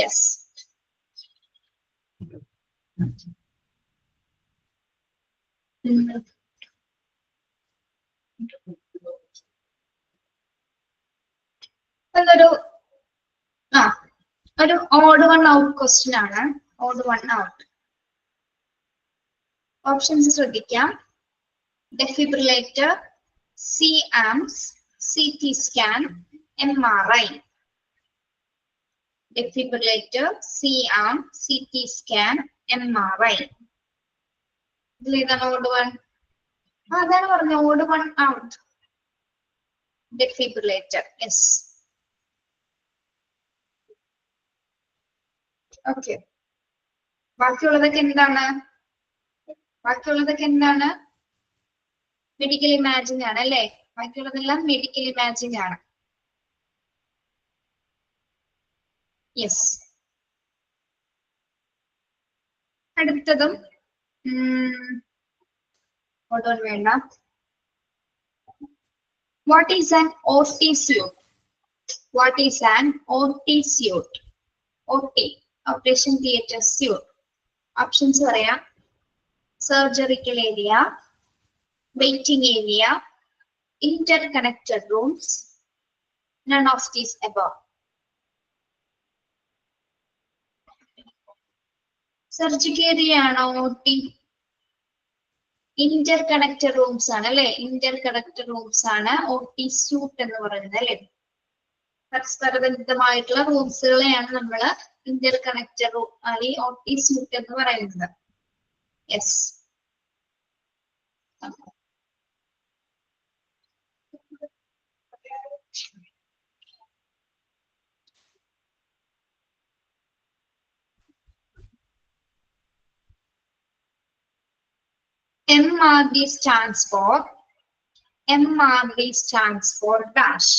Yes. ഒരു odd one out question ആണ്. Odd one out. Options ശ്രദ്ധിക്കാം. Defibrillator, C-arms, CT scan, MRI. Defibrillator, C-arm, CT scan, MRI. ഇതിലേതാണ് odd one? അതാണ് പറഞ്ഞ odd one out. Defibrillator. Yes. Okay. ബാക്കിയുള്ളതൊക്കെ എന്താണ്? Medical imaging ആണ് അല്ലേ? ബാക്കിയുള്ളതെല്ലാം മെഡിക്കൽ ഇമാജിങ് ആണ്. യെസ്. അടുത്തതും വേണ്ട. What is an OT suite? What is an OT suite? OT, operation theatre suite. Options പറയാം. Surgical area, waiting area, interconnected rooms, none of these above. Surgical area ആണോ OT? Interconnected rooms ആണ് അല്ലെ? Interconnected rooms ആണ് OT suite എന്ന് പറയുന്നത് അല്ലെ? പരസ്പരബന്ധിതമായിട്ടുള്ള റൂംസുകളെയാണ് നമ്മൾ interconnected room അല്ലെങ്കിൽ OT suite എന്ന് പറയുന്നത്. Yes. MRD stands for dash.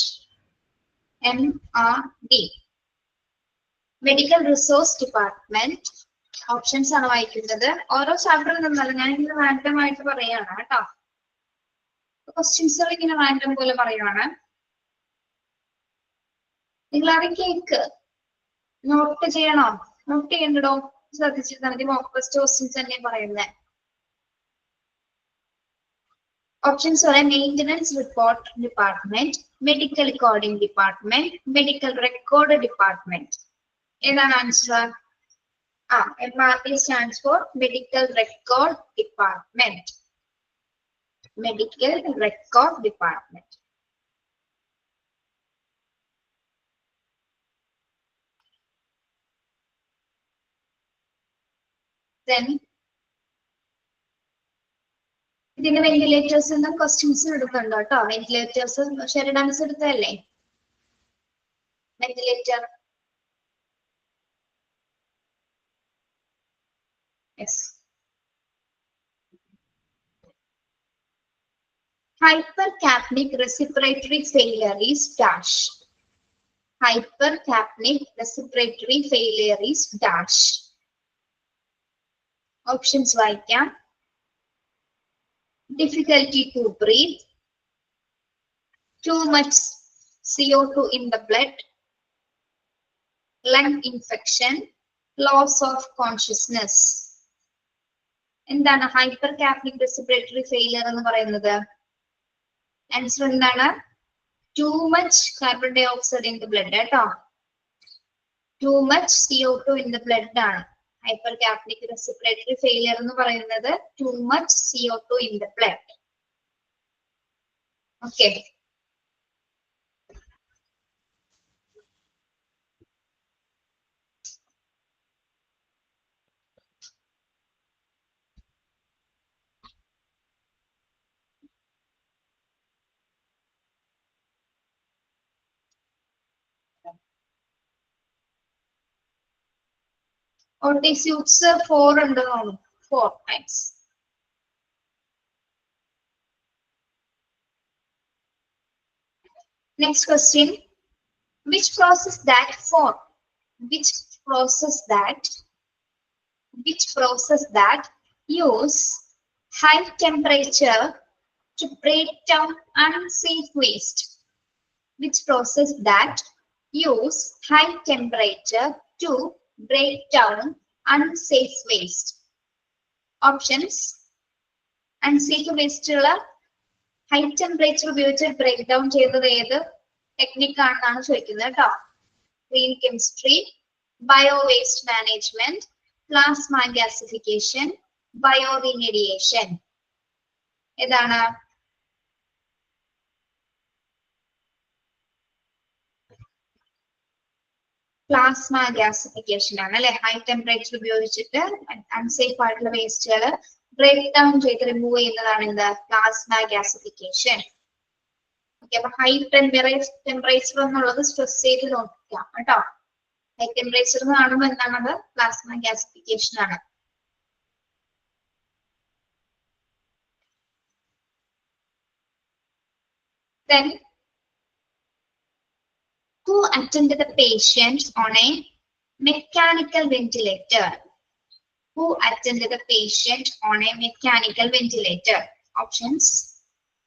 MRD. Medical Resource Department. Options ആണ് വായിക്കുന്നത്. ഓരോ ചാപ്റ്ററിൽ നിന്നല്ല, ഞാൻ ഇങ്ങനെ റാൻഡം ആയിട്ട് പറയാണ് കേട്ടോ. ക്വസ്റ്റ്യൻസുകൾ ഇങ്ങനെ റാൻഡം പോലെ പറയുവാണ്. നിങ്ങളാരും കേക്ക് നോട്ട് ചെയ്യണോ? നോട്ട് ചെയ്യണ്ടോ? ശ്രദ്ധിച്ചിട്ട് നമുക്ക് മോക്ക് ടെസ്റ്റ് ക്വസ്റ്റ്യൻസ് തന്നെ പറയുന്നത്. Options are Maintenance Report Department, Medical Recording Department, Medical Record Department. ഏതാണ് answer? MRD stands for Medical Record Department. Medical Record Department. Then ഇതിന്റെ വെന്റിലേറ്റേഴ്സ് എന്ന ക്വസ്റ്റ്യൻസ് എടുക്കുന്നുണ്ടോ കേട്ടോ? വെന്റിലേറ്റേഴ്സ് ഷെറിഡാൻസ് എടുത്തതല്ലേ ventilator? Yes. Hypercapnic respiratory failure is dash. Hypercapnic respiratory failure is dash. Options വായിക്കാം. Difficulty to breathe, too much CO2 in the blood, lung infection, loss of consciousness. എന്താണ് hypercapnic respiratory failure എന്ന് പറയുന്നത്? Answer എന്താണ്? Too much carbon dioxide in the blood കേട്ടോ. Too much CO2 in the blood ആണ് hypercapnic respiratory failure എന്ന് പറയുന്നത്. Too much CO2 in the blood. Okay. OT suits 4 ഉണ്ടാവും. 4 times. Next question. Which process that use high temperature to break down unsafe waste? Which process that use high temperature to break down unsafe waste. Options: unsafe waste high temperature ഉപയോഗിച്ച് break down ചെയ്യുന്നത് ഏത് technique ആണെന്നാണ് ചോദിക്കുന്നത് കേട്ടോ. green chemistry, bio waste management, plasma gasification, bioremediation. ഏതാണ്? Plasma gasification ആണ് അല്ലെ. High temperature ഉപയോഗിച്ചിട്ട് അൺസേഫ് ആയിട്ടുള്ള വേസ്റ്റുകൾ ബ്രേക്ക് ഡൗൺ ചെയ്ത് റിമൂവ് ചെയ്യുന്നതാണ് എന്ത്? Plasma gasification. ഓക്കെ, അപ്പൊ ഹൈ ടെമ്പറേച്ചർ എന്നുള്ളത് സ്ട്രെസ് ചെയ്ത് നോക്കാം കേട്ടോ. ഹൈ ടെമ്പറേച്ചർ എന്ന് കാണുമ്പോൾ എന്താണത്? പ്ലാസ്മ ഗ്യാസിഫിക്കേഷൻ ആണ്. Then, who attended the patient on a mechanical ventilator? Who attended the patient on a mechanical ventilator? Options: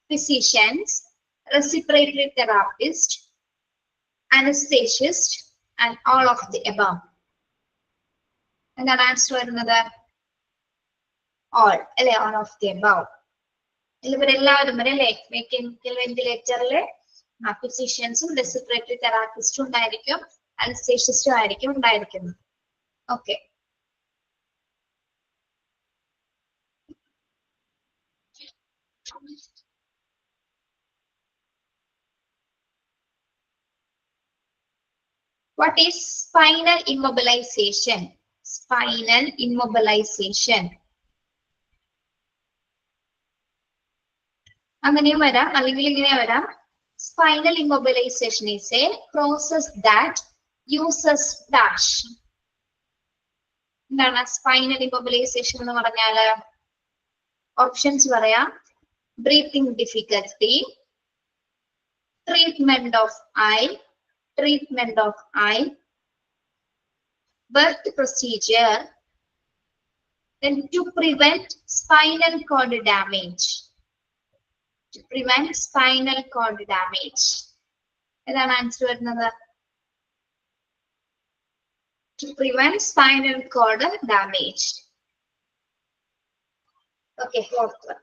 physicians, respiratory therapist, anesthetist, and all of the above. എന്താണ് answer വരുന്നത്? all അല്ലെ, all of the above. ഇവരെല്ലാവരും അല്ലെ mechanical വെന്റിലേറ്ററില് ഫിസിഷ്യൻസും respiratory തെറാപ്പിസ്റ്റും ഉണ്ടായിരിക്കും, അനസ്തേഷ്യസ്റ്റും ആയിരിക്കും ഉണ്ടായിരിക്കുന്നത്. Okay, what is spinal immobilization? Spinal immobilization. അങ്ങനെയും വരാം, അല്ലെങ്കിൽ ഇങ്ങനെ വരാം. Spinal immobilization is a process that uses dash. എന്താണ് സ്പൈനൽ ഇമ്മൊബിലൈസേഷൻ എന്ന് പറഞ്ഞാല്? ഓപ്ഷൻസ് പറയാം: breathing difficulty, treatment of I, birth procedure, then to prevent spinal cord damage. To prevent spinal cord damage. ഏതാണ് ആൻസർ വരുന്നത്? To prevent spinal cord damage. Okay, fourth one.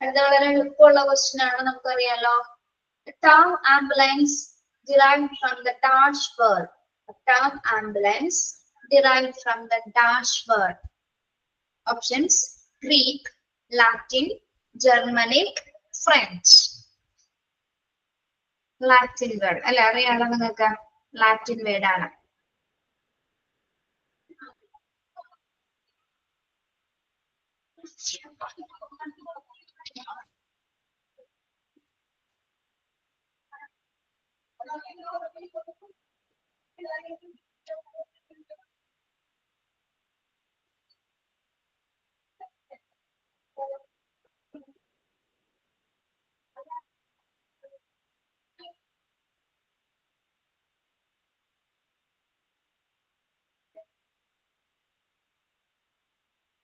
അത് വളരെ എളുപ്പമുള്ള question ആണ്, നമുക്കറിയാലോ. term ambulance derived from the dash word. Term ambulance derived from the dash word. Options: Greek, Latin, Germanic, French. Latin word അല്ലെ, അറിയാലോ നിങ്ങൾക്ക്. Latin word ആണ്.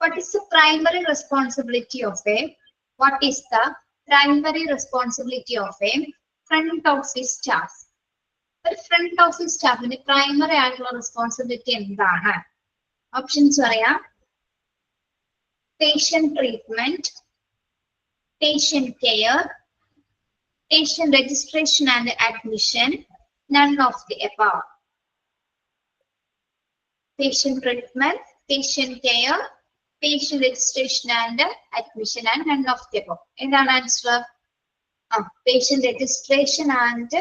What is the primary responsibility of a front office staff? ഒരു front office സ്റ്റാഫിന്റെ primary ആയിട്ടുള്ള responsibility എന്താണ്? Options പറയാം: patient treatment, patient care, patient registration and admission, none of the above. Patient treatment, patient care, patient registration and admission, and none of the above. എന്താണ് answer? patient registration and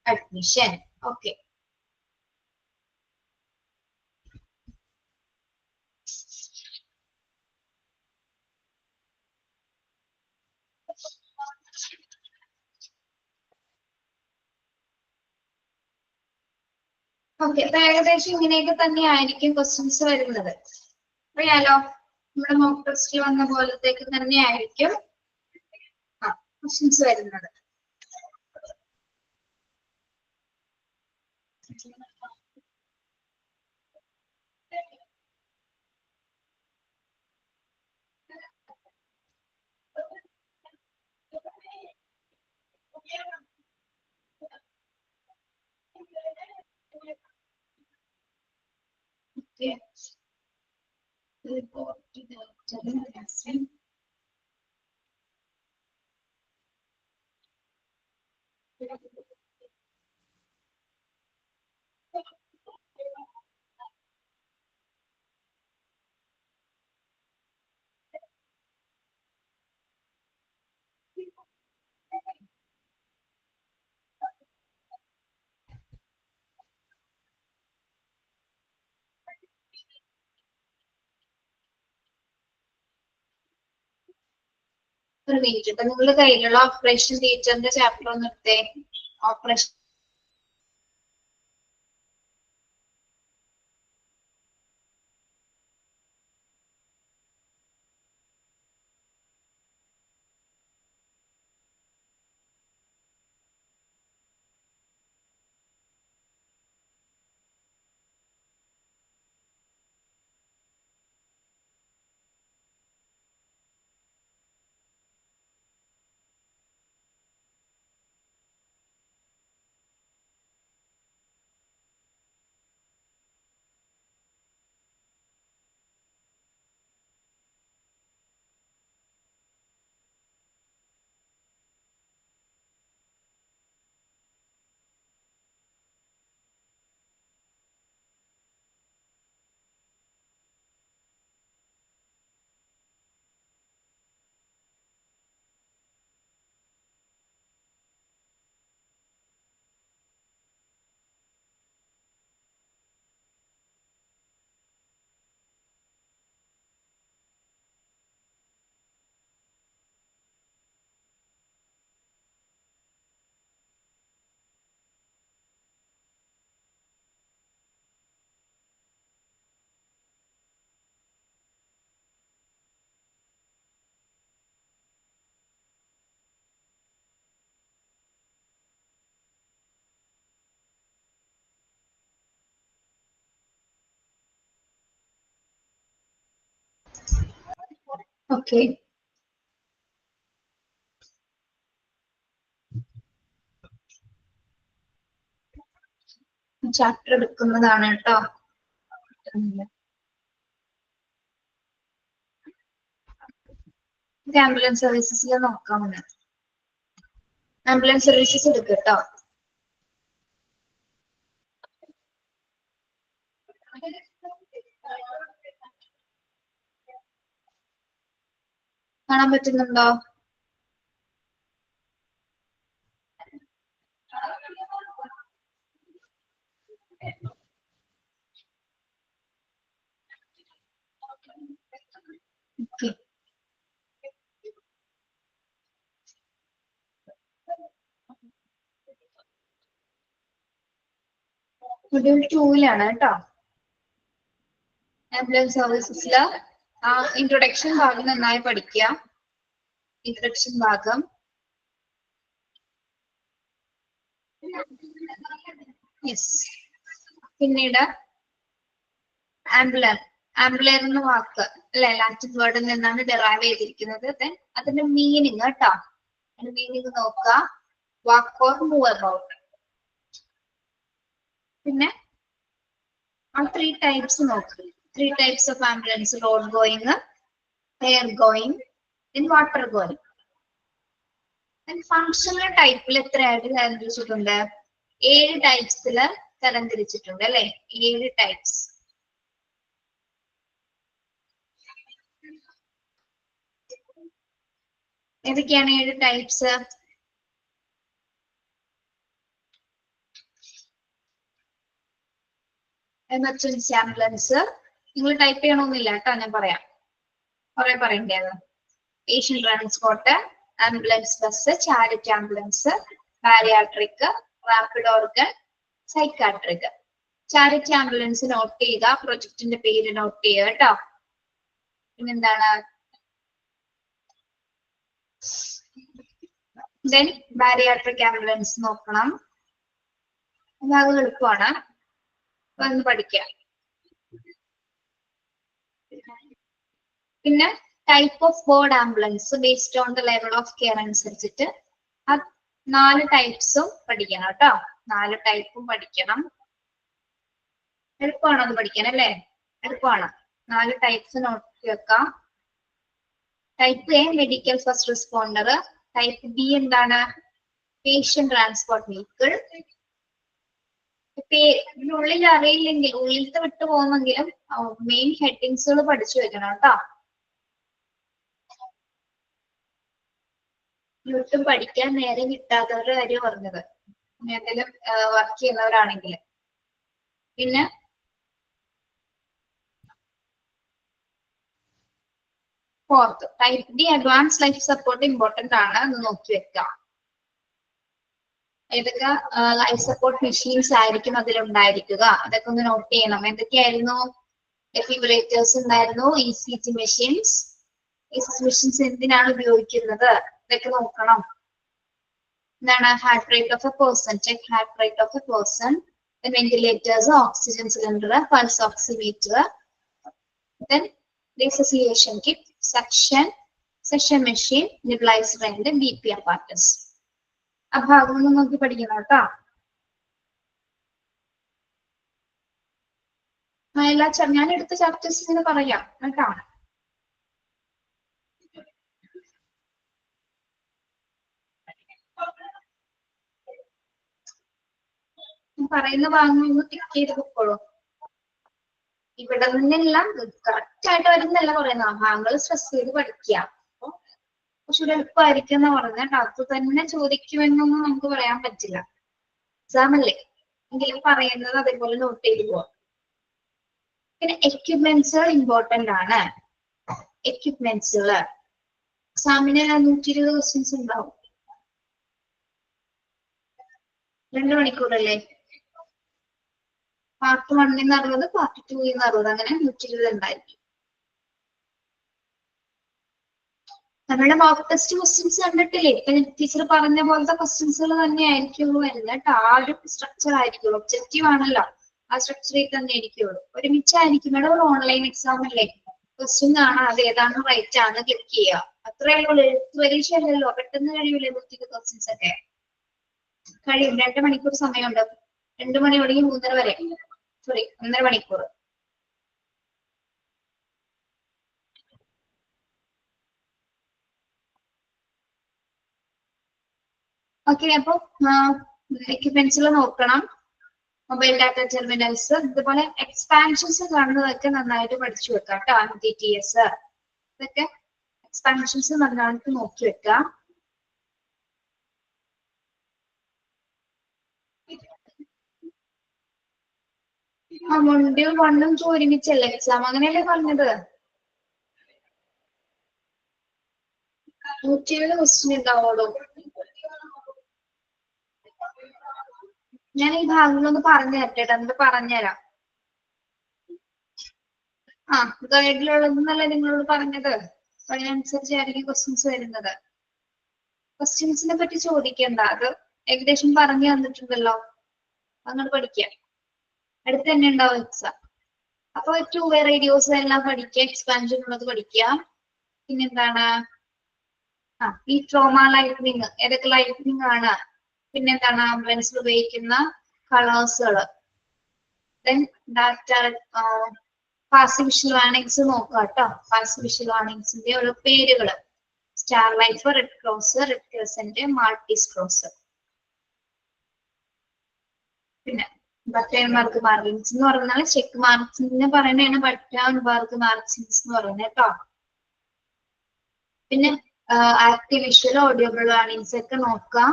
admission. Okay. Okay, അപ്പൊ ഏകദേശം ഇങ്ങനെയൊക്കെ തന്നെയായിരിക്കും questions വരുന്നത്. അറിയാലോ, നമ്മുടെ mock ടെസ്റ്റിൽ വന്ന പോലത്തേക്ക് തന്നെയായിരിക്കും ക്വസ്റ്റ്യൻസ് വരുന്നത്. Okay. Report to the classroom. ഒരു മിനിറ്റ് ഇപ്പൊ നിങ്ങളുടെ കയ്യിലുള്ള ഓപ്പറേഷൻ തിയേറ്ററിന്റെ ചാപ്റ്റർ ഒന്ന് എടുത്തേ. Operation okay. ചാപ്റ്റർ എടുക്കുന്നതാണ് കേട്ടോ. ആംബുലൻസ് സർവീസസിൽ നോക്കാമെന്ന്. ആംബുലൻസ് സർവീസസ് എടുക്കുക കേട്ടോ. കാണാൻ പറ്റുന്നുണ്ടോ? ഓക്കെ. മൊഡ്യൂൾ 2-ലാണ് കേട്ടോ. ആംബുലൻസ് സർവീസസില് ഇൻട്രൊഡക്ഷൻ ഭാഗം നന്നായി പഠിക്കുക. ഇൻട്രൊഡക്ഷൻ ഭാഗം. യെസ്. പിന്നീട് ആംബുലർ. ആംബുലർ എന്ന വാക്ക് അല്ലെ ലാറ്റിൻ വേർഡിൽ നിന്നാണ് ഡെറൈവ് ചെയ്തിരിക്കുന്നത്. ദെൻ അതിന്റെ മീനിങ് കേട്ടോ. അതിന്റെ മീനിങ് നോക്കുക. വാക്ക് ഓർ മൂവ് അബൌട്ട്. പിന്നെ ആ 3 ടൈപ്സ് നോക്കുക. 3 types of ambulance. Road going, air going, then water going. Functional ടൈപ്പിൽ എത്രയായിട്ട് തരംതിരിച്ചിട്ടുണ്ട്? 7 ടൈപ്സില് തരംതിരിച്ചിട്ടുണ്ട് അല്ലെ. 7 ടൈപ്സ്. ഏതൊക്കെയാണ് 7 ടൈപ്സ്? Emergency ambulance. നിങ്ങൾ ടൈപ്പ് ചെയ്യണമെന്നില്ല കേട്ടോ, ഞാൻ പറയാം. കുറെ പറയണ്ടത്. Patient transport, ambulance bus, charity ambulance, bariatric, rapid organ, psychiatric. Charity ambulance note ചെയ്യുക. പ്രൊജക്ടിന്റെ പേര് നോട്ട് ചെയ്യുക കേട്ടോ. പിന്നെന്താണ്? ദെൻ ബാരിയാട്രിക് ആംബുലൻസ് നോക്കണം. ഭാഗം എളുപ്പമാണ്. ഒന്ന് പഠിക്കാം. പിന്നെ type of board ambulance based on the level of care അനുസരിച്ചിട്ട് ആ 4 ടൈപ്സും പഠിക്കണം കേട്ടോ. 4 ടൈപ്പും പഠിക്കണം. എളുപ്പമാണോ അത് പഠിക്കാൻ? അല്ലേ, എളുപ്പമാണ്. 4 ടൈപ്സ് നോക്കി വെക്കാം. Type A medical first responder. Type B എന്താണ്? Patient transport vehicle. ഇതിനുള്ളിൽ അറിയില്ലെങ്കിൽ, ഉള്ളിലത്തെ വിട്ടു പോകുന്നെങ്കിലും മെയിൻ ഹെഡിങ്സുകൾ പഠിച്ചു വെക്കണം കേട്ടോ. ഒട്ടും പഠിക്കാൻ നേരം കിട്ടാത്തവരുടെ കാര്യം പറഞ്ഞത്, എന്തെങ്കിലും വർക്ക് ചെയ്യുന്നവരാണെങ്കിൽ. പിന്നെ fourth type D advance life support important ആണ് എന്ന് നോക്കി വെക്കാം. ഏതൊക്കെ ലൈഫ് സപ്പോർട്ട് മെഷീൻസ് ആയിരിക്കും അതിലുണ്ടായിരിക്കുക, അതൊക്കെ ഒന്ന് നോട്ട് ചെയ്യണം. എന്തൊക്കെയായിരുന്നു? ഡെഫിബ്രിലേറ്റേഴ്സ് ഉണ്ടായിരുന്നു, ECG മെഷീൻസ്. ECG മെഷീൻസ് എന്തിനാണ് ഉപയോഗിക്കുന്നത് ഇതൊക്കെ നോക്കണം. എന്താണ്? Heart rate of A person, check heart rate of A person. Ventilators, oxygen cylinder, pulse oximeter, then resuscitation kit, suction machine, nebulizer and BP apparatus. ആ ഭാഗം ഒന്ന് നോക്കി പഠിക്കണം കേട്ടോ. എല്ലാ ഞാൻ എടുത്ത ചാപ്റ്റേഴ്സ് ഇങ്ങനെ പറയാം കേട്ടോ. പറയുന്ന ഭാഗങ്ങൾ ഒന്ന് ടിക്ക് ചെയ്ത് പൊക്കോളൂ. ഇവിടെ നിന്നെല്ലാം കറക്റ്റ് ആയിട്ട് വരുന്നല്ല പറയുന്ന ഭാഗങ്ങൾ സ്ട്രെസ് ചെയ്ത് പഠിക്കുക. അപ്പൊ കുറച്ചുകൂടെ എളുപ്പമായിരിക്കും എന്ന് പറഞ്ഞാൽ അത് തന്നെ ചോദിക്കുമെന്നൊന്നും നമുക്ക് പറയാൻ പറ്റില്ല. എക്സാം അല്ലേ, എങ്കിലും പറയുന്നത് അതേപോലെ നോട്ട് ചെയ്ത് പോവാം. പിന്നെ എക്യുപ്മെന്റ്സുകൾ ഇമ്പോർട്ടന്റ് ആണ്. എക്യുപ്മെന്റ്സുകള് എക്സാമിന് 120 ക്വസ്റ്റ്യൻസ് ഉണ്ടാവും. 2 മണിക്കൂറല്ലേ? പാർട്ട് 1 60, പാർട്ട് 2 60, അങ്ങനെ 120 ഉണ്ടായിരിക്കും. നമ്മുടെ മോക്ക് ടെസ്റ്റ് ക്വസ്റ്റ്യൻസ് കണ്ടിട്ടില്ലേ? ഇപ്പൊ ടീച്ചർ പറഞ്ഞ പോലത്തെ ക്വസ്റ്റ്യൻസുകൾ തന്നെ ആയിരിക്കുള്ളൂ വരുന്നത് കേട്ടോ. ആ ഒരു സ്ട്രക്ചർ ആയിരിക്കുള്ളൂ. ഒബ്ജക്റ്റീവ് ആണല്ലോ, ആ സ്ട്രക്ചറിൽ തന്നെ ആയിരിക്കുള്ളൂ. ഒരുമിച്ചായിരിക്കും. ഇവിടെ ഒരു ഓൺലൈൻ എക്സാം അല്ലേ, ക്വസ്റ്റ്യൻ കാണാം, അത് ഏതാണ് റൈറ്റ് ആണ് ക്ലിക്ക് ചെയ്യുക. അത്രേ ഉള്ളൂ. എഴുത്ത് പരീക്ഷ അല്ലല്ലോ, പെട്ടെന്ന് കഴിയൂലേ 120 ക്വസ്റ്റ്യൻസ് ഒക്കെ? കഴിയും. 2 മണിക്കൂർ സമയമുണ്ട്. 2 മണി തുടങ്ങി 3:30 വരെ, സോറി 1.5 മണിക്കൂർ. ഓക്കെ, അപ്പൊ എക്യുപ്മെന്റ്സുകൾ നോക്കണം. മൊബൈൽ ഡാറ്റ ടെർമിനൽസ്, ഇതുപോലെ എക്സ്പാൻഷൻസ് കാണുന്നതൊക്കെ നന്നായിട്ട് പഠിച്ചു വെക്കാം കേട്ടോ. MTTS ഇതൊക്കെ എക്സ്പാൻഷൻസ് നന്നായിട്ട് നോക്കി വെക്കാം. മൊഡ്യൂൾ 1 ഉം 2 ഒരുമിച്ചല്ലേ എക്സാം, അങ്ങനെയല്ലേ പറഞ്ഞത്? 120 ക്വസ്റ്റ്യൻ ഉണ്ടാവുള്ളൂ. ഞാൻ ഈ ഭാഗങ്ങളൊന്ന് പറഞ്ഞു തരട്ടെ, എന്നിട്ട് പറഞ്ഞുതരാം. ഗൈഡിലുള്ളതെന്നല്ലേ നിങ്ങളോട് പറഞ്ഞത്? അതിനനുസരിച്ചായിരിക്കും ക്വസ്റ്റ്യൻസ് വരുന്നത്. ക്വസ്റ്റ്യൻസിനെ പറ്റി ചോദിക്കണ്ട, അത് ഏകദേശം പറഞ്ഞു തന്നിട്ടുണ്ടല്ലോ, അങ്ങനെ പഠിക്കാം. അടുത്ത് തന്നെ ഉണ്ടാവും എക്സാം. അപ്പൊ 2 വേ റേഡിയോസ് എല്ലാം പഠിക്കുക, എക്സ്പാൻഷൻ ഉള്ളത് പഠിക്കുക. പിന്നെന്താണ്? ഈ ട്രോമ ലൈറ്റനിങ്, ഏതൊക്കെ ലൈറ്റനിങ് ആണ്. പിന്നെന്താണ്? ആംബുലൻസിൽ ഉപയോഗിക്കുന്ന കളേഴ്സുകള്. Then data passive visual warnings നോക്കുക കേട്ടോ. പാസീവ് വിഷ്വൽ വാർണിംഗ്സിന്റെ ഓരോ പേരുകള്: star life, red cross, red crescent, Maltese cross. പിന്നെ ബട്ടൺ മാർക്ക് മാർക്കിങ്സ് എന്ന് പറഞ്ഞാൽ ചെക്ക് മാർക്സിന് പറയുന്നതാണ് ബട്ടൺ മാർക്ക് മാർക്കിങ്സ് എന്ന് പറയുന്നത് കേട്ടോ. പിന്നെ ആക്റ്റീവ് വിഷ്വൽ, ഓഡിയോബിൾ വാർണിംഗ്സ് ഒക്കെ നോക്കാം.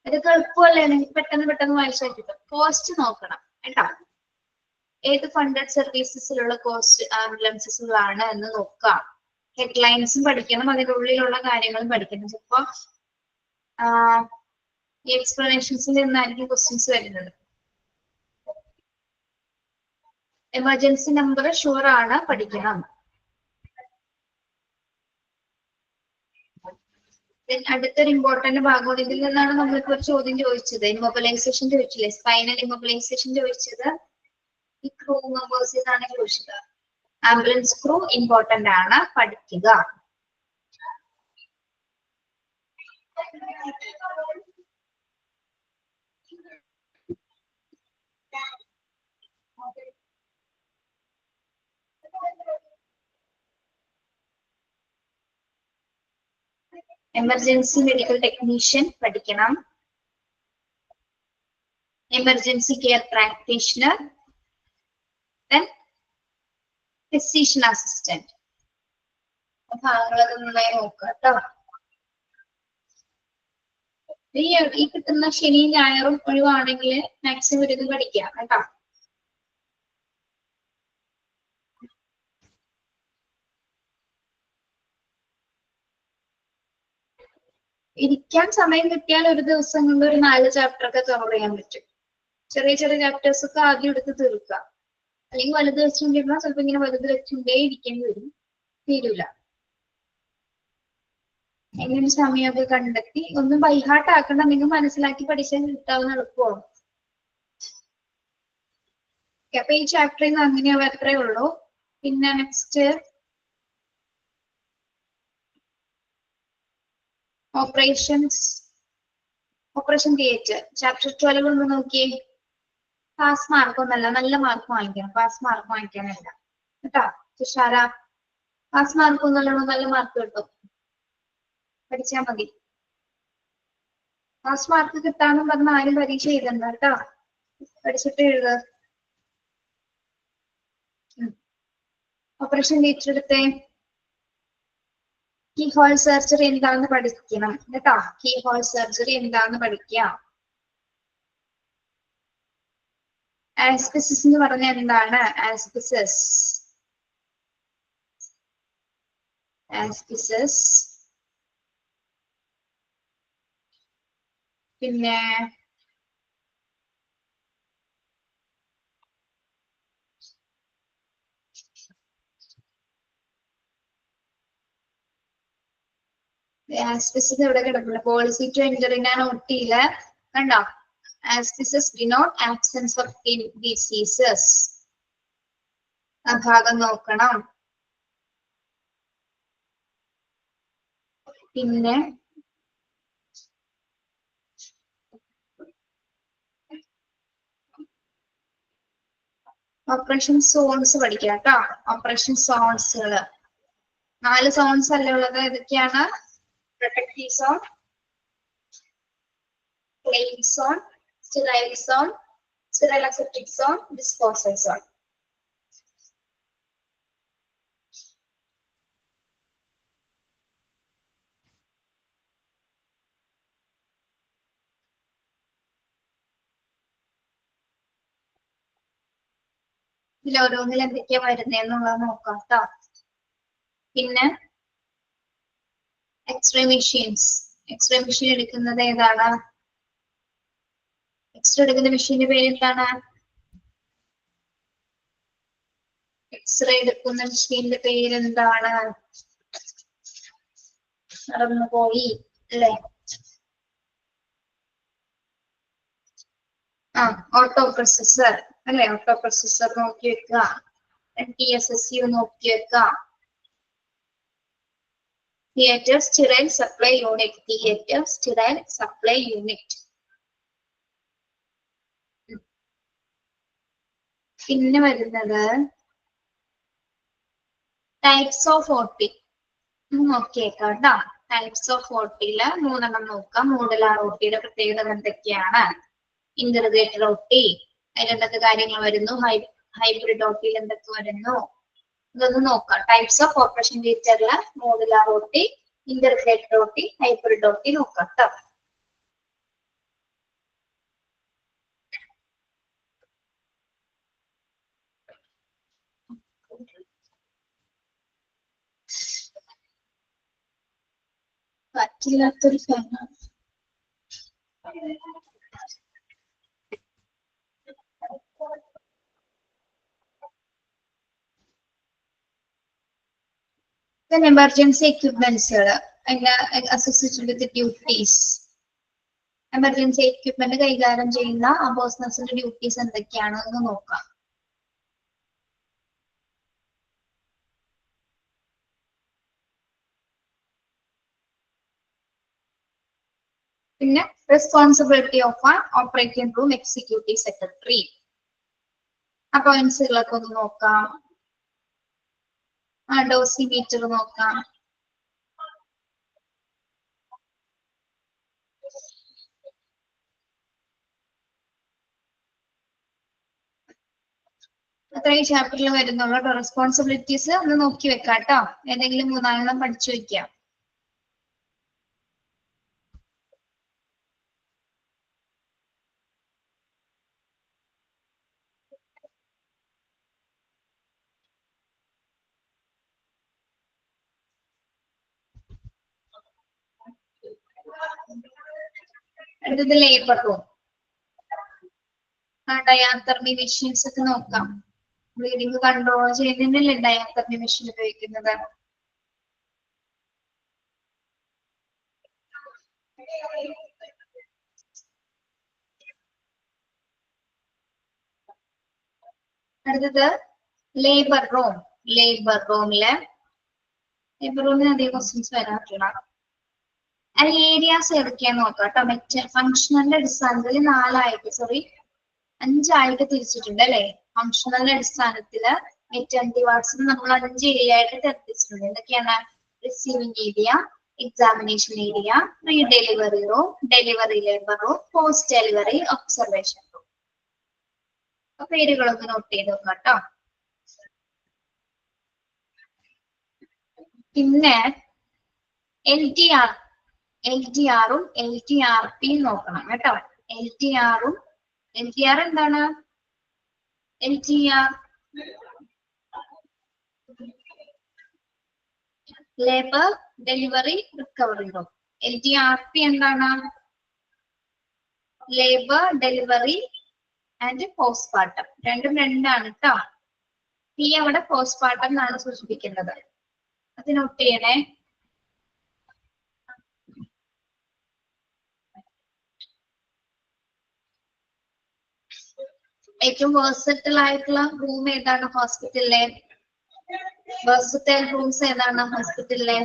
ഇതൊക്കെ എളുപ്പമല്ലേ, നിങ്ങൾക്ക് പെട്ടെന്ന് വായിച്ചാൽ കിട്ടും. കോസ്റ്റ് നോക്കണം കേട്ടോ. ഏത് ഫണ്ടഡ് സർവീസസിലുള്ള കോസ്റ്റ് ആംബുലൻസസുകളാണ് എന്ന് നോക്കാം. ഹെഡ്ലൈൻസും പഠിക്കണം, അതിന്റെ ഉള്ളിലുള്ള കാര്യങ്ങളും പഠിക്കണം. ചിലപ്പോ ഈ എക്സ്പ്ലനേഷൻസിൽ നിന്നായിരിക്കും ക്വസ്റ്റ്യൻസ് വരുന്നത്. എമർജൻസി നമ്പർ ഷുവർ ആണ്, പഠിക്കണം. അടുത്തൊരു ഇമ്പോർട്ടന്റ് ഭാഗമാണ്. ഇതിൽ നിന്നാണ് നമ്മളിപ്പോ ഒരു ചോദ്യം ചോദിച്ചത്, ഇമ്മൊബിലൈസേഷൻ ചോദിച്ചില്ലേ, സ്പൈനൽ ഇമ്മൊബിലൈസേഷൻ ചോദിച്ചത് ഈ ക്രൂ മെമ്പേഴ്സിൽ നിന്നാണ് ചോദിച്ചത്. ആംബുലൻസ് ക്രൂ ഇമ്പോർട്ടന്റ് ആണ്, പഠിക്കുക. എമർജൻസി മെഡിക്കൽ ടെക്നീഷ്യൻ പഠിക്കണം. Emergency care practitioner, physician assistant. ഭാഗങ്ങളൊക്കെ നന്നായി നോക്കുക കേട്ടോ. ഈ കിട്ടുന്ന ശനിയും ഞായറും ഒഴിവാണെങ്കിൽ മാക്സിമം ഒരു ഇത് പഠിക്കാം കേട്ടോ. ഇരിക്കാൻ സമയം കിട്ടിയാൽ ഒരു ദിവസം കൊണ്ട് ഒരു 4 ചാപ്റ്റർ ഒക്കെ കവർ ചെയ്യാൻ പറ്റും. ചെറിയ ചെറിയ ചാപ്റ്റേഴ്സ് ഒക്കെ ആദ്യം എടുത്ത് തീർക്കുക. അല്ലെങ്കിൽ വലുത് വെച്ചുകൊണ്ടിരുന്നാൽ ചിലപ്പോ ഇങ്ങനെ വലുത് വെച്ചുകൊണ്ടേ ഇരിക്കേണ്ടി വരും, തീരൂല. എങ്ങനെ സമയമൊക്കെ കണ്ടെത്തി ഒന്നും ബൈഹാർട്ട് ആക്കണ്ട, നിങ്ങൾ മനസ്സിലാക്കി പഠിച്ചാൽ കിട്ടാവുന്ന എളുപ്പമാണ്. അപ്പൊ ഈ ചാപ്റ്ററിൽ നിന്ന് അങ്ങനെ അത്രേ ഉള്ളൂ. പിന്നെ നെക്സ്റ്റ് ഓപ്പറേഷൻ തിയേറ്റർ ചാപ്റ്റർ 12 ഒന്ന് നോക്കിയേ. പാസ് മാർക്ക് ഒന്നല്ല, നല്ല മാർക്ക് വാങ്ങിക്കണം. പാസ് മാർക്ക് വാങ്ങിക്കാനല്ല കേട്ടോ തുഷാര. പാസ് മാർക്ക് ഒന്നല്ലോ, നല്ല മാർക്ക് കിട്ടും, പഠിച്ചാൽ മതി. പാസ് മാർക്ക് കിട്ടാന്ന് പറഞ്ഞ ആരും പരീക്ഷ എഴുതണ്ട കേട്ടോ, പഠിച്ചിട്ട് എഴുതുക. ഓപ്പറേഷൻ തിയേറ്റർ എടുത്തേ. കീ ഹോൾ സർജറി എന്താണെന്ന് പഠിക്കണം കേട്ടോ. കീ ഹോൾ സർജറി എന്താണെന്ന് പഠിക്കാം. ആസ്പിസിസ് എന്ന് പറഞ്ഞ എന്താണ്? ആസ്പിസിസ് പിന്നെ ആസ്പിസിസ് എവിടെ കിടക്കില്ല. പോളിസി ടു എൻറ്ററിങ് ആണ് ഒട്ടിയില്ല കണ്ടോ. ആസ്പിസിസ് ഡിനോട്ട് ആബ്സെൻസ് ഓഫ് ഡിസീസസ്. ആ ഭാഗം നോക്കണം. പിന്നെ ഓപ്പറേഷൻ സോൺസ് പഠിക്കാം കേട്ടോ. ഓപ്പറേഷൻ സോൺസുകള് 4 സോൺസ് അല്ലേ ഉള്ളത്. ഏതൊക്കെയാണ്? Protective zone, claim zone, sterile zone, sterile aseptic zone, disposal zone. ഇതിൽ ഓരോന്നിൽ എന്തൊക്കെയാ വരുന്നതെന്നുള്ളത് നോക്കാം കേട്ടോ. പിന്നെ എക്സ്റേ മെഷീൻസ്. എക്സ്റേ മെഷീൻ എടുക്കുന്നത് ഏതാണ്? എക്സ്റേ എടുക്കുന്ന മെഷീന്റെ പേര് എന്താണ്? എക്സ്റേ എടുക്കുന്ന മെഷീന്റെ പേരെന്താണ്? മറന്നുപോയി അല്ലേ? ഓട്ടോ പ്രൊസസർ അല്ലെ? ഓട്ടോ പ്രൊസസർ നോക്കി വെക്കുക. TSSU നോക്കി വെക്കുക. Theatre sterile supply unit. Theatre sterile supply unit. പിന്നെ വരുന്നത് ടൈപ്സ് ഓഫ് OT നോക്കിയേക്കാം കേട്ടോ. ടൈപ്സ് ഓഫ് OTയില് 3 നോക്കാം. മോഡുലാർ OTയുടെ പ്രത്യേകത എന്തൊക്കെയാണ്? ഇന്റർഗ്രേറ്റഡ് OT അതിൽ എന്തൊക്കെ കാര്യങ്ങൾ വരുന്നു? ഹൈബ്രിഡ് OTയിൽ എന്തൊക്കെ വരുന്നു? ഇതൊന്ന് നോക്കാം. ടൈപ്സ് ഓഫ് ഓപ്പറേഷൻ തിയേറ്ററില് modular OT, integrated OT, hybrid OT നോക്കാം കേട്ടോ. പറ്റില്ലാത്തൊരു ഫാനാണ്. എമർജൻസി എക്യുപ്മെന്റ്സുകൾ associated with the duties. Emergency equipment കൈകാര്യം ചെയ്യുന്ന ആ പേഴ്സൺസിന്റെ ഡ്യൂട്ടീസ് എന്തൊക്കെയാണെന്ന് നോക്കാം. പിന്നെ responsibility of an operating room executive secretary. അപ്പോയിന്റ്സുകളൊക്കെ ഒന്ന് നോക്കാം. ഡോസിമീറ്റർ നോക്കാം. അത്രയും ചാപ്റ്ററിൽ വരുന്നുള്ളൂ. റെസ്പോൺസിബിലിറ്റീസ് ഒന്ന് നോക്കി വെക്കാം കേട്ടോ. ഏതെങ്കിലും 3-4 പഠിച്ചു വെക്കാം. അടുത്തത് ലേബർ റൂം. ഡയാന്തർമി മെഷീൻസ് ഒക്കെ നോക്കാം. ബ്ലീഡിങ് കൺട്രോൾ ചെയ്യുന്നതിനല്ലേ ഡയാന്തർമി മെഷീൻ ഉപയോഗിക്കുന്നത്. അടുത്തത് ലേബർ റൂം. ലേബർ റൂമിന് അധികം ക്വസ്റ്റ്യൻസ് വരാറില്ല. അതിൽ ഏരിയാസ് ഏതൊക്കെയാന്ന് നോക്കാം കേട്ടോ. ഫംഗ്ഷണലിന്റെ അടിസ്ഥാനത്തിൽ 5 തിരിച്ചിട്ടുണ്ട് അല്ലെ. ഫംഗ്ഷണലിന്റെ അടിസ്ഥാനത്തില് മെറ്റേണിറ്റി വാർഡ്സിന് നമ്മൾ 5 ഏരിയ ആയിട്ട് തിരിച്ചിട്ടുണ്ട്. എന്തൊക്കെയാണ്? Receiving area, examination area, pre delivery room, delivery labour room, post delivery observation room. പേരുകളൊക്കെ നോട്ട് ചെയ്ത് നോക്കാം കേട്ടോ. പിന്നെ LTR, LTR-ഉം LTRP നോക്കണം കേട്ടോ. LTR എന്താണ്? LTR labour delivery recovery room. LTRP എന്താണ്? Labour delivery and postpartum. രണ്ടും രണ്ടാണ് കേട്ടോ. P അവിടെ പോസ്റ്റ്പാർട്ടം എന്നാണ് സൂചിപ്പിക്കുന്നത്. അത് നോട്ട് ചെയ്യണേ. ഏറ്റവും വേഴ്സറ്റൈൽ ആയിട്ടുള്ള റൂം ഏതാണ് ഹോസ്പിറ്റലിലെ? വേഴ്സറ്റൈൽ റൂംസ് ഏതാണ് ഹോസ്പിറ്റലിലെ?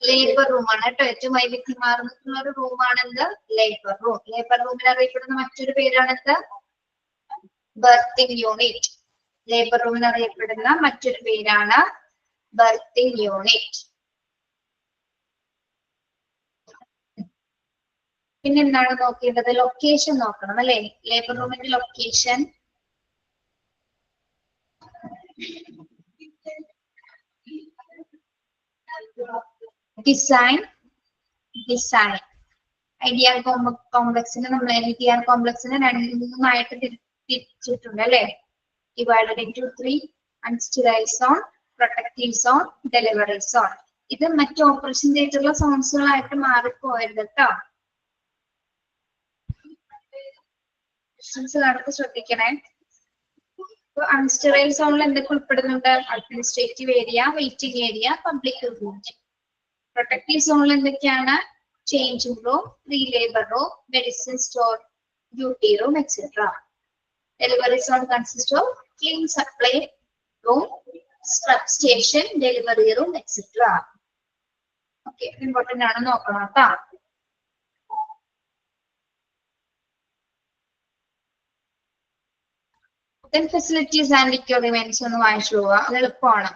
ലേബർ റൂം ആണ് കേട്ടോ. ഏറ്റവും വൈവിധ്യമാർന്നിട്ടുള്ള ഒരു റൂമാണെന്ത്? Labour room. ലേബർ റൂമിൽ അറിയപ്പെടുന്ന മറ്റൊരു പേരാണെന്ത്? Birthing unit. ലേബർ റൂമിൽ അറിയപ്പെടുന്ന മറ്റൊരു പേരാണ് ബർത്തിങ് യൂണിറ്റ്. പിന്നെ എന്താണ് നോക്കേണ്ടത്? ലൊക്കേഷൻ നോക്കണം അല്ലെ. ലേബർ റൂമിന്റെ ലൊക്കേഷൻ. ഡിസൈൻ. ഐഡിയൽ കോംപ്ലക്സിന് നമ്മൾ LTR കോംപ്ലക്സിന് 2-3 തിരിച്ചിട്ടുണ്ട് അല്ലെ. Divided into 3: unsterile zone, protective zone, delivery zone. ഇത് മറ്റു ഓപ്പറേഷൻ തിയേറ്ററിലെ സോൺസുകളായിട്ട് മാറിപ്പോയത് കേട്ടോ. അടുത്ത് ശ്രദ്ധിക്കണേ. അൺസ്റ്റെറൈൽ സോണിൽ എന്തൊക്കെ ഉൾപ്പെടുന്നുണ്ട്? Administrative area, waiting area, public room. Protective സോണിൽ എന്തൊക്കെയാണ്? Changing room, pre labour room, medicine store, duty room, etcetera. Delivery zone consist of clean supply room, scrub station, delivery room, etcetera. Okay, important ആണ്, നോക്കണം കേട്ടോ. Facilities and requirements ഒന്ന് വായിച്ചു പോവുക. അത് എളുപ്പമാണ്.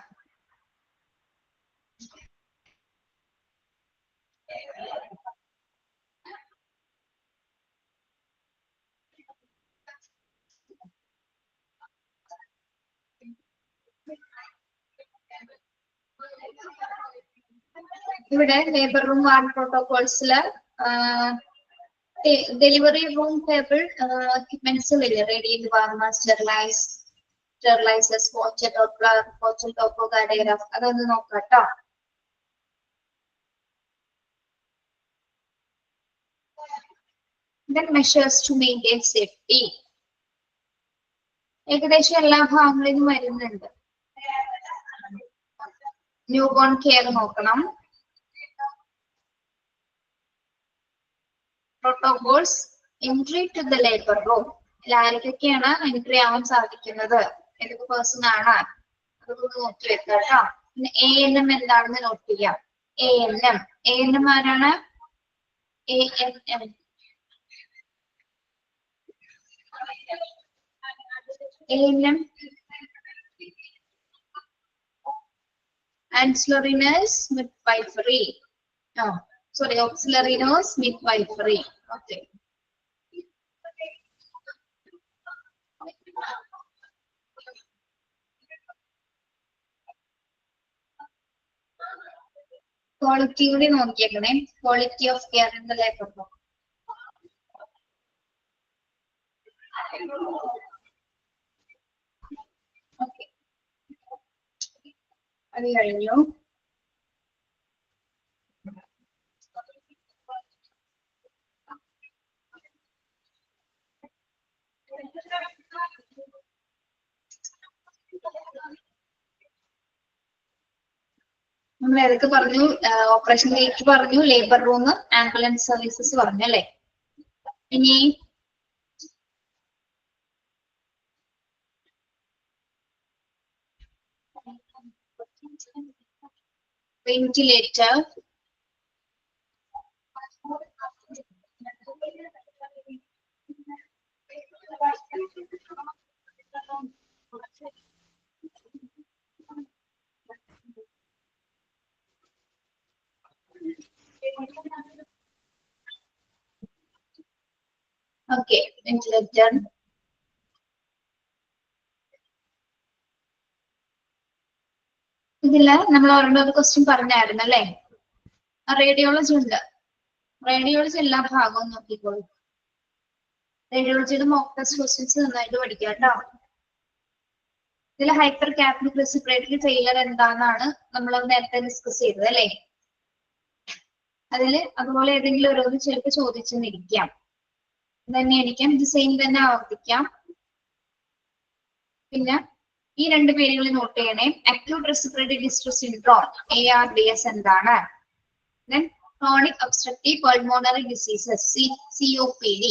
ഇവിടെ ലേബർ റൂം വാർഡ് പ്രോട്ടോകോൾസില് ഡെലിവറി റൂം ടേബിൾ എക്യുപ്മെന്റ്സ് വരിക. റേഡിയന്റ് വാർമർ, സ്റ്റെറിലൈസേഴ്സ്, പോർച്ചൽ ടോപ്പോ ഡയഗ്രാഫ്. അതൊന്ന് നോക്കാം കേട്ടോ. Then measures to maintain safety. ഏകദേശം എല്ലാ ഭാഗങ്ങളിലും വരുന്നുണ്ട്. ന്യൂ ബോൺ കെയർ നോക്കണം. Protocols entry to the labour room. ആരൊക്കെയാണ് എൻട്രി ആവാൻ സാധിക്കുന്നത്, ഏതൊക്കെ പേഴ്സൺ ആണ്, അതൊക്കെ നോക്കി വെക്കാം കേട്ടോ. പിന്നെ ANM എന്താണെന്ന് നോട്ട് ചെയ്യാം. ANM ആരാണ്? ANM ancillary nurse midwifery. Auxiliary nurse midwifery. Okay. Quality കൂടി നോക്കിയേക്കണേ. Quality of care in the labour room. Okay, അത് കഴിഞ്ഞു. നമ്മൾ ഏതൊക്കെ പറഞ്ഞു? ഓപ്പറേഷൻ തിയേറ്റർ പറഞ്ഞു, ലേബർ റൂം, ആംബുലൻസ് സർവീസസ് പറഞ്ഞു അല്ലേ. ഇനി വെന്റിലേറ്റർ, ഓക്കെ, വെന്റിലേറ്റർ. ഇതില് നമ്മൾ ഓരോ ക്വസ്റ്റ്യൻ പറഞ്ഞായിരുന്നു അല്ലേ. റേഡിയോളജി ഉണ്ട്. റേഡിയോളജി എല്ലാ ഭാഗവും നോക്കിക്കോളൂ. റേഡിയോളജിയുടെ മോക്ക് ടെസ്റ്റ് ക്വസ്റ്റ്യൻസ് നന്നായിട്ട് പഠിക്കാം കേട്ടോ. ഇതിൽ ഹൈപ്പർ കാപ്നിക് റെസിപ്പിറേറ്ററി ഫെയിലർ എന്താണെന്നാണ് നമ്മൾ നേരത്തെ ഡിസ്കസ് ചെയ്തത് അല്ലേ. അതില് അതുപോലെ ഏതെങ്കിലും ഓരോന്ന് ചിലപ്പോൾ ചോദിച്ചെന്നിരിക്കാം, തന്നെയായിരിക്കാം, ഇത് സെയിം തന്നെ ആവർത്തിക്കാം. പിന്നെ ഈ രണ്ട് പേരുകൾ നോട്ട് ചെയ്യണേ. Acute respiratory distress syndrome ARDS എന്താണ്? Then chronic obstructive pulmonary diseases COPD.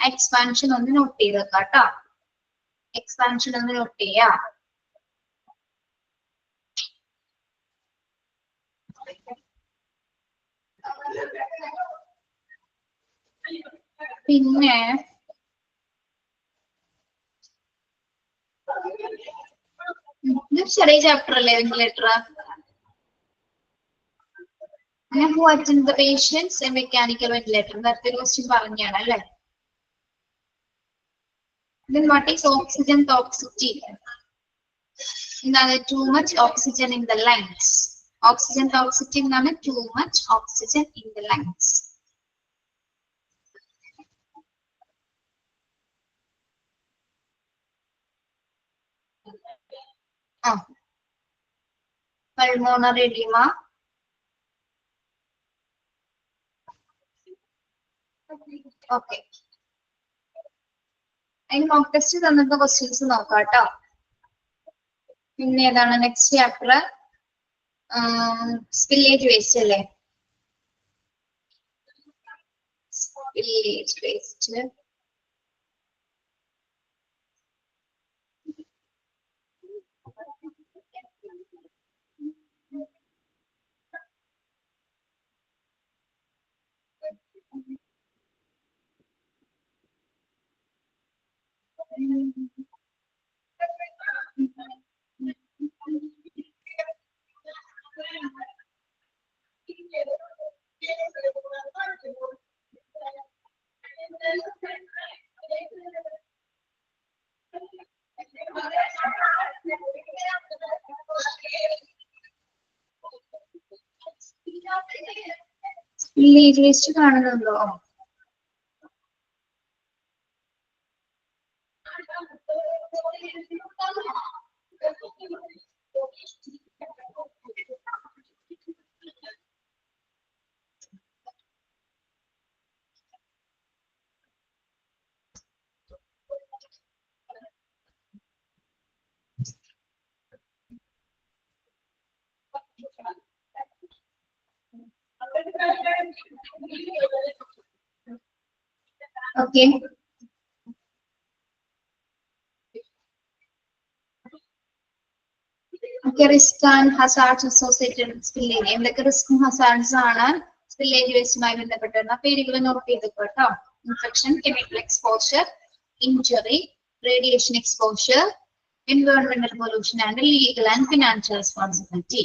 Expansion ഒന്ന് നോട്ട് ചെയ്ത് കേട്ടോ. എക്സ്പാൻഷൻ ഒന്ന് നോട്ട് ചെയ്യാം. പിന്നെ ഇത് ചെറിയ ചാപ്റ്റർ അല്ലേ ventilator. Who attend the patients a mechanical ventilator? നേരത്തെ ക്വസ്റ്റ്യൻ പറഞ്ഞാണ് അല്ലേ. Then what is oxygen toxicity? എന്താണ്? Too much oxygen in the lungs. Oxygen toxicity എന്താണ്? Too much oxygen in the lungs. Pulmonary edema. Okay. അതിന് mock test തന്നിട്ട് questions നോക്കാം കേട്ടോ. പിന്നെ ഏതാണ് നെക്സ്റ്റ് ചാപ്റ്റർ? സ്പില്ലേജ് വേസ്റ്റ് അല്ലേ. Spillage waste. സ്പില്ലേജ് വേസ്റ്റ് കാണുന്നുണ്ടോ? Okay. Okay, risk and hazards associated with spillage. എന്തൊക്കെ റിസ്കും ഹസാർഡ്സ് ആണ് സ്പില്ലേജ് വേസ്റ്റുമായി ബന്ധപ്പെട്ടിരുന്ന പേരുകൾ നോട്ട് ചെയ്തോട്ടോ. Infection, chemical exposure, injury, radiation exposure, environmental pollution and legal and financial responsibility.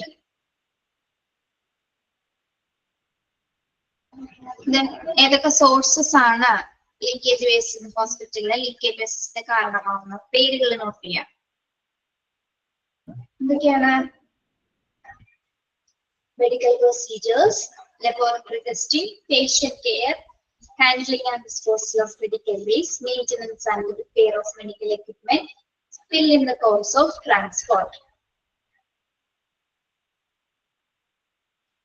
Then ഏതൊക്കെ sources ആണ് ലീക്കേജ് വേസ്റ്റ് ഹോസ്പിറ്റലിലെ ലീക്കേജ് വേസ്റ്റിന്റെ കാരണമാകുന്ന പേരുകൾ നോട്ട് ചെയ്യാം. എന്തൊക്കെയാണ്? Medical procedures, laboratory testing, patient care, handling and disposal of medical waste, maintenance and repair of medical equipment, spill in the course of transport.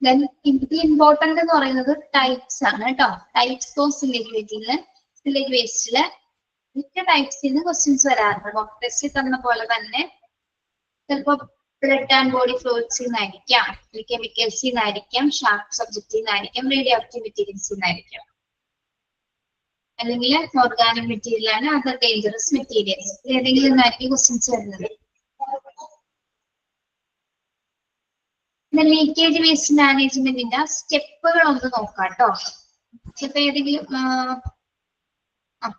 Then important എന്ന് പറയുന്നത് types ആണ് കേട്ടോ. ടൈപ്സ് ഓഫ് സ്പില്ലേജ് വേസ്റ്റില് മിക്ക ടൈപ്സിന് questions വരാറുണ്ട്. Mock test തന്ന പോലെ തന്നെ ചിലപ്പോ ബ്ലഡ് ആൻഡ് ബോഡി ഫ്ലൂയിഡ്സിൽ നിന്നായിരിക്കാം, കെമിക്കൽസിൽ നിന്നായിരിക്കാം, ഷാർപ്പ് സബ്ജക്റ്റിൽ നിന്നായിരിക്കാം, റേഡിയോ ആക്റ്റീവ് മെറ്റീരിയൽസിൽ നിന്നായിരിക്കാം, അല്ലെങ്കിൽ ഓർഗാനിക് മെറ്റീരിയൽ ആണ്, അതർ ഡേഞ്ചറസ് മെറ്റീരിയൽസ്, ഏതെങ്കിലും നിന്നായിരിക്കും ക്വസ്റ്റ്യൻസ് വരുന്നത്. ലീക്കേജ് വേസ്റ്റ് മാനേജ്മെന്റിന്റെ സ്റ്റെപ്പുകൾ ഒന്ന് നോക്കാം കേട്ടോ. ചിലപ്പോ ഏതെങ്കിലും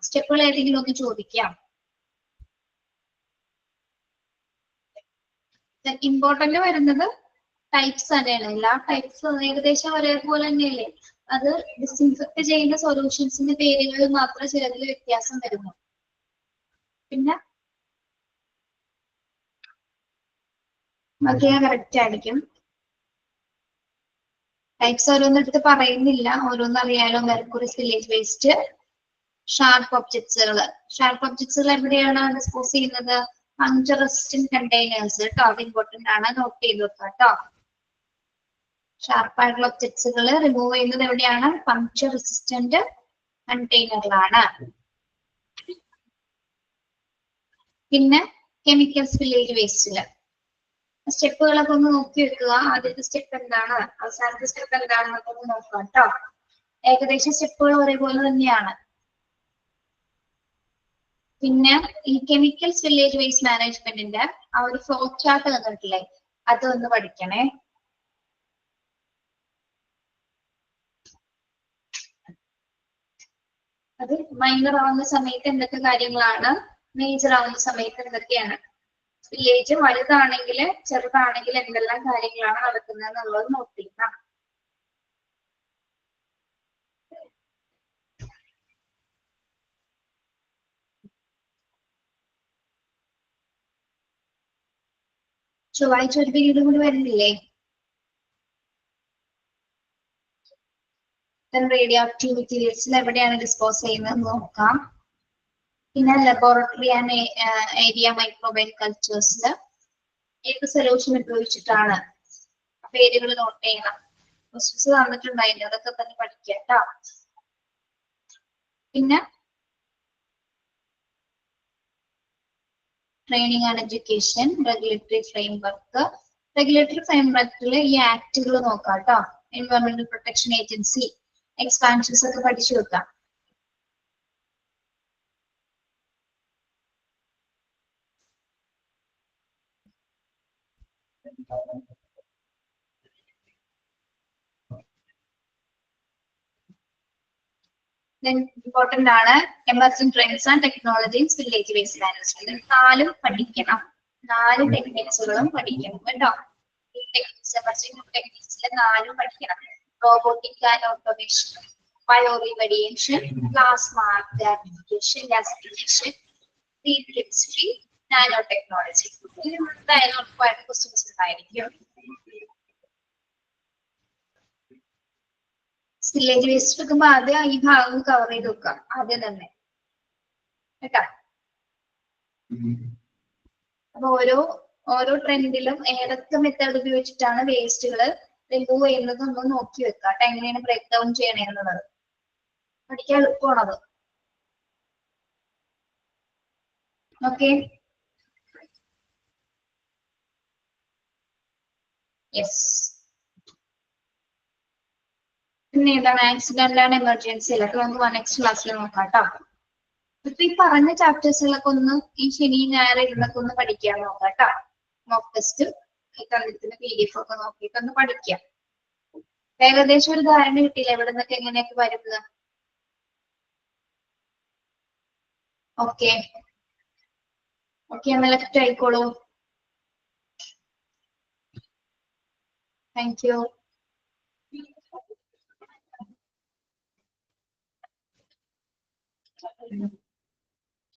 സ്റ്റെപ്പുകൾ ഏതെങ്കിലും ഒന്ന് ചോദിക്കാം. ഇമ്പോർട്ടന്റ് വരുന്നത് ടൈപ്സ് തന്നെയാണ്. എല്ലാ ടൈപ്സും ഏകദേശം ഒരേപോലെ തന്നെയല്ലേ. അത് ഡിസിൻഫെക്ട് ചെയ്യുന്ന സൊല്യൂഷൻസിന്റെ പേരുകളിൽ മാത്രം ചിലതിൽ വ്യത്യാസം വരുന്നു. പിന്നെ ബാക്കി കറക്റ്റ് ആയിരിക്കും. ടൈപ്സ് ഓരോന്നെടുത്ത് പറയുന്നില്ല, ഓരോന്നറിയാലോ. മെർക്കുറി സ്പില്ലേജ് വേസ്റ്റ്, ഷാർപ്പ് ഒബ്ജക്ട്സുകൾ. ഷാർപ്പ് ഒബ്ജക്ട്സുകൾ എവിടെയാണ് ഡിസ്പോസ് ചെയ്യുന്നത്? പങ്ക്ചർ റെസിസ്റ്റന്റ് കണ്ടെയ്നേഴ്സ് കേട്ടോ. അത് ഇമ്പോർട്ടന്റ് ആണ്, നോട്ട് ചെയ്ത് വെക്കാം കേട്ടോ. ഷാർപ്പ് ആയിട്ടുള്ള ഒബ്ജക്ട്സുകൾ റിമൂവ് ചെയ്യുന്നത് എവിടെയാണ്? പങ്ക്ചർ റെസിസ്റ്റന്റ് കണ്ടെയ്നറിലാണ്. പിന്നെ കെമിക്കൽ സ്പില്ലേജ് വേസ്റ്റില് സ്റ്റെപ്പുകളൊക്കെ ഒന്ന് നോക്കി വെക്കുക. ആദ്യത്തെ സ്റ്റെപ്പ് എന്താണ്, അവസാനത്തെ സ്റ്റെപ്പ് എന്താണെന്നൊക്കെ ഒന്ന് നോക്കാം കേട്ടോ. ഏകദേശം സ്റ്റെപ്പുകൾ ഒരേപോലെ തന്നെയാണ്. പിന്നെ ഈ കെമിക്കൽ സ്പില്ലേജ് വേസ്റ്റ് മാനേജ്മെന്റിന്റെ ആ ഒരു ഫ്ലോ ചാർട്ട് തന്നിട്ടില്ലേ, അതൊന്ന് പഠിക്കണേ. അത് മൈനർ ആവുന്ന സമയത്ത് എന്തൊക്കെ കാര്യങ്ങളാണ്, മേജർ ആവുന്ന സമയത്ത് എന്തൊക്കെയാണ്. സ്പില്ലേജ് വലുതാണെങ്കിൽ ചെറുതാണെങ്കിൽ എന്തെല്ലാം കാര്യങ്ങളാണ് നടക്കുന്നത് എന്നുള്ളത് നോട്ട് ചെയ്യണം. ചൊവ്വാഴ്ച ഒരു പീരീഡ് കൂടി വരുന്നില്ലേ? റേഡിയോ ആക്റ്റീവ് മെറ്റീരിയൽസിൽ എവിടെയാണ് ഡിസ്പോസ് ചെയ്യുന്നത് നോക്കാം. പിന്നെ ലബോറട്ടറി ആൻഡ് ഏരിയ മൈക്രോബൈൽ കൾച്ചേഴ്സിൽ ഏത് സൊല്യൂഷൻ ഉപയോഗിച്ചിട്ടാണ്, പേരുകൾ നോട്ട് ചെയ്യണം. ക്വസ്റ്റ്യൻസ് തന്നിട്ടുണ്ടായില്ല, അതൊക്കെ തന്നെ പഠിക്കാം കേട്ടോ. പിന്നെ training and education, regulatory framework. Regulatory ഫ്രെയിംവർക്കിൽ ഈ ആക്ടുകൾ നോക്കാം കേട്ടോ. എൻവയോൺമെന്റൽ പ്രൊട്ടക്ഷൻ ഏജൻസി എക്സ്പാൻഷൻസ് ഒക്കെ പഠിച്ചു വെക്കാം. ഇമ്പോർട്ടന്റ് ആണ് emerging trends and technology in spillage waste management. 4 പഠിക്കണം, 4 ടെക്നിക്സുകളും പഠിക്കണം കേട്ടോ. എമർജിംഗ് ടെക്നിക്സിൽ 4 പഠിക്കണം. Robotic and automation, bioremediation, plasma application, gasification, green chemistry, nanotechnology. ഇത് എന്തായാലും ഉറപ്പായിട്ട് ക്വസ്റ്റ്യൻസ് ഉണ്ടായിരിക്കും. സ്പില്ലേജ് വേസ്റ്റ് എടുക്കുമ്പോ ആദ്യം ഈ ഭാഗം കവർ ചെയ്ത് വെക്കാം ആദ്യം തന്നെ കേട്ടോ. അപ്പൊ ഓരോ ട്രെൻഡിലും ഏതൊക്കെ മെത്തേഡ് ഉപയോഗിച്ചിട്ടാണ് വേസ്റ്റുകൾ റിമൂവ് ചെയ്യുന്നത് ഒന്ന് നോക്കി വെക്കാം. എങ്ങനെയാണ് ബ്രേക്ക് ഡൗൺ ചെയ്യണേ എന്നുള്ളത് പഠിക്കാൻ എളുപ്പമാണത്. Okay, yes. പിന്നെ ഏതാണ് ആക്സിഡന്റ് ആൻഡ് എമർജൻസി അതൊക്കെ നമുക്ക് നെക്സ്റ്റ് ക്ലാസ്സിൽ നോക്കാം കേട്ടോ. ഇപ്പൊ ഈ പറഞ്ഞ ചാപ്റ്റേഴ്സിലൊക്കെ ഒന്ന് ഈ ശനി ഞായർ ഇരുന്നൊക്കെ ഒന്ന് പഠിക്കാൻ നോക്കാം കേട്ടോ. മോക്ക് ടെസ്റ്റ് ഈ തന്നിരിക്കുന്ന PDF ഒക്കെ നോക്കിയിട്ട് ഒന്ന് പഠിക്കാം. ഏകദേശം ഒരു ധാരണ കിട്ടിയില്ല എവിടെ നിന്നൊക്കെ എങ്ങനെയൊക്കെ വരുന്നത്. ഓക്കെ ഓക്കെ എന്നാ ലെഫ്റ്റ് ആയിക്കോളൂ. Thank U.